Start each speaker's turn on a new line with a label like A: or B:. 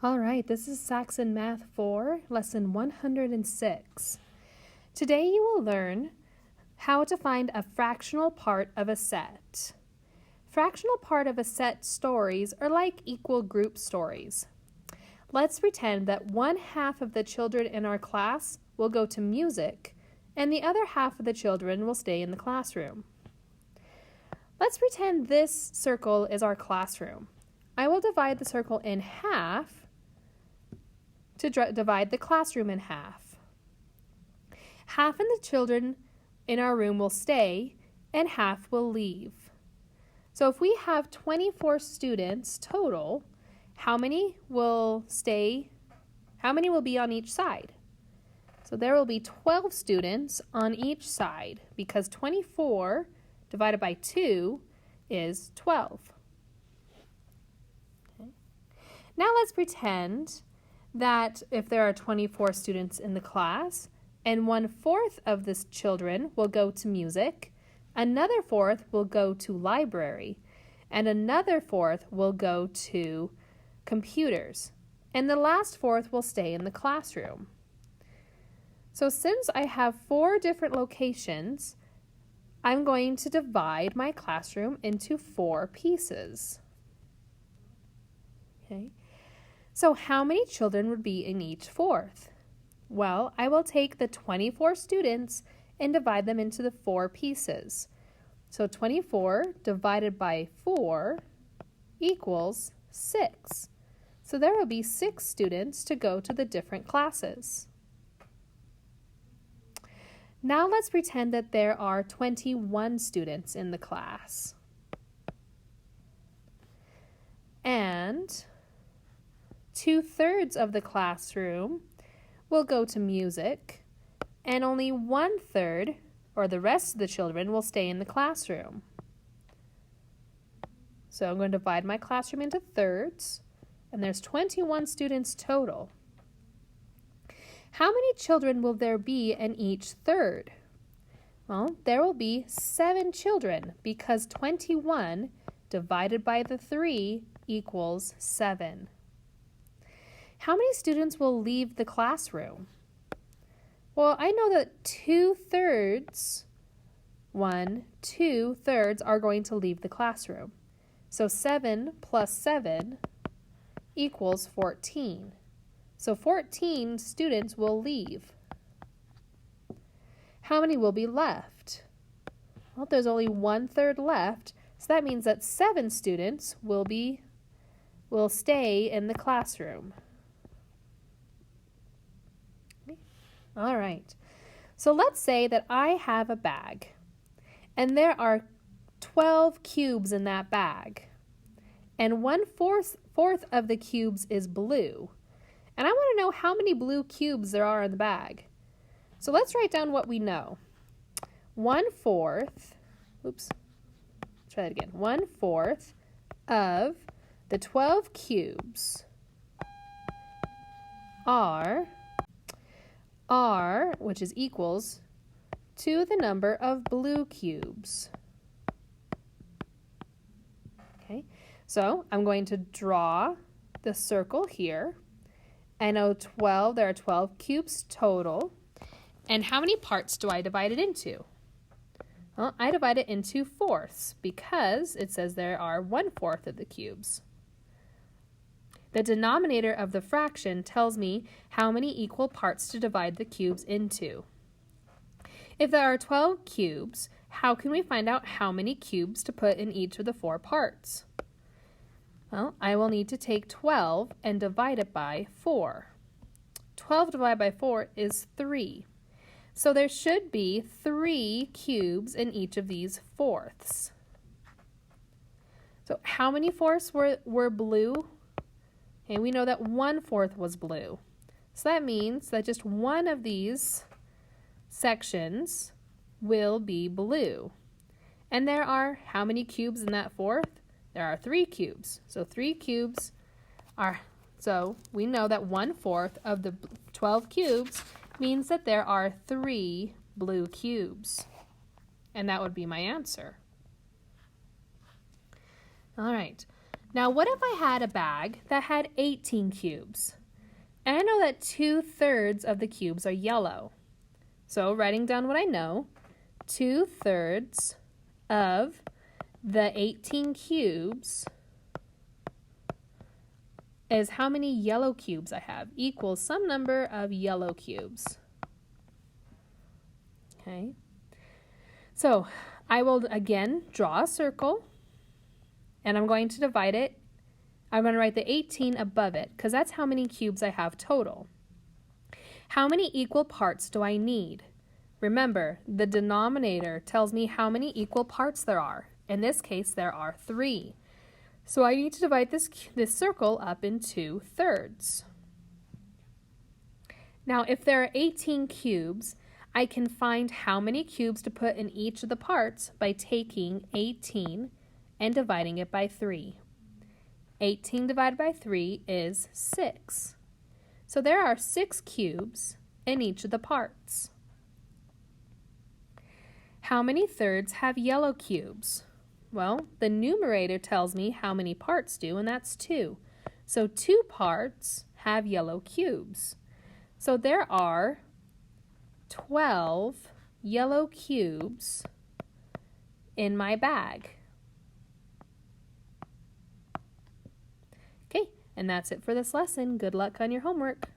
A: All right, this is Saxon Math 4, Lesson 106. Today you will learn how to find a fractional part of a set. Fractional part of a set stories are like equal group stories. Let's pretend that one half of the children in our class will go to music, and the other half of the children will stay in the classroom. Let's pretend this circle is our classroom. I will divide the circle in half to divide the classroom in half. Half of the children in our room will stay and half will leave. So if we have 24 students total, how many will stay? How many will be on each side? So there will be 12 students on each side because 24 divided by 2 is 12. Okay. Now let's pretend that if there are 24 students in the class and 1/4 of the children will go to music, another 1/4 will go to library, and another 1/4 will go to computers, and the last 1/4 will stay in the classroom. So since I have 4 different locations, I'm going to divide my classroom into 4 pieces. Okay. So how many children would be in each 1/4? Well, I will take the 24 students and divide them into the 4 pieces. So 24 divided by 4 equals 6. So there will be 6 students to go to the different classes. Now let's pretend that there are 21 students in the class. And 2/3 of the classroom will go to music, and only 1/3, or the rest of the children, will stay in the classroom. So I'm going to divide my classroom into thirds, and there's 21 students total. How many children will there be in each third? Well, there will be 7 children because 21 divided by the 3 equals 7. How many students will leave the classroom? Well, I know that 2/3 are going to leave the classroom. So 7 plus 7 equals 14. So 14 students will leave. How many will be left? Well, there's only 1/3 left, so that means that 7 students will stay in the classroom. All right, so let's say that I have a bag, and there are 12 cubes in that bag, and 1/4 of the cubes is blue, and I want to know how many blue cubes there are in the bag. So let's write down what we know. 1/4 of the 12 cubes are, which is equals to the number of blue cubes. Okay, so I'm going to draw the circle here. I know there are 12 cubes total. And how many parts do I divide it into? Well, I divide it into 4ths because it says there are 1/4 of the cubes. The denominator of the fraction tells me how many equal parts to divide the cubes into. If there are 12 cubes, how can we find out how many cubes to put in each of the 4 parts? Well, I will need to take 12 and divide it by 4. 12 divided by 4 is 3. So there should be 3 cubes in each of these 4ths. So how many 4ths were blue? And we know that 1/4 was blue. So that means that just one of these sections will be blue. And there are how many cubes in that 4th? There are 3 cubes. So 3 cubes are, so we know that 1/4 of the 12 cubes means that there are 3 blue cubes. And that would be my answer. All right. Now, what if I had a bag that had 18 cubes? And I know that 2/3 of the cubes are yellow. So writing down what I know, 2/3 of the 18 cubes is how many yellow cubes I have, equals some number of yellow cubes. Okay, so I will again draw a circle, and I'm going to divide it. I'm going to write the 18 above it, because that's how many cubes I have total. How many equal parts do I need? Remember, the denominator tells me how many equal parts there are. In this case, there are 3. So I need to divide this circle up into thirds. Now, if there are 18 cubes, I can find how many cubes to put in each of the parts by taking 18 and dividing it by 3. 18 divided by 3 is 6. So there are 6 cubes in each of the parts. How many thirds have yellow cubes? Well, the numerator tells me how many parts do, and that's 2. So 2 parts have yellow cubes. So there are 12 yellow cubes in my bag. Okay, and that's it for this lesson. Good luck on your homework.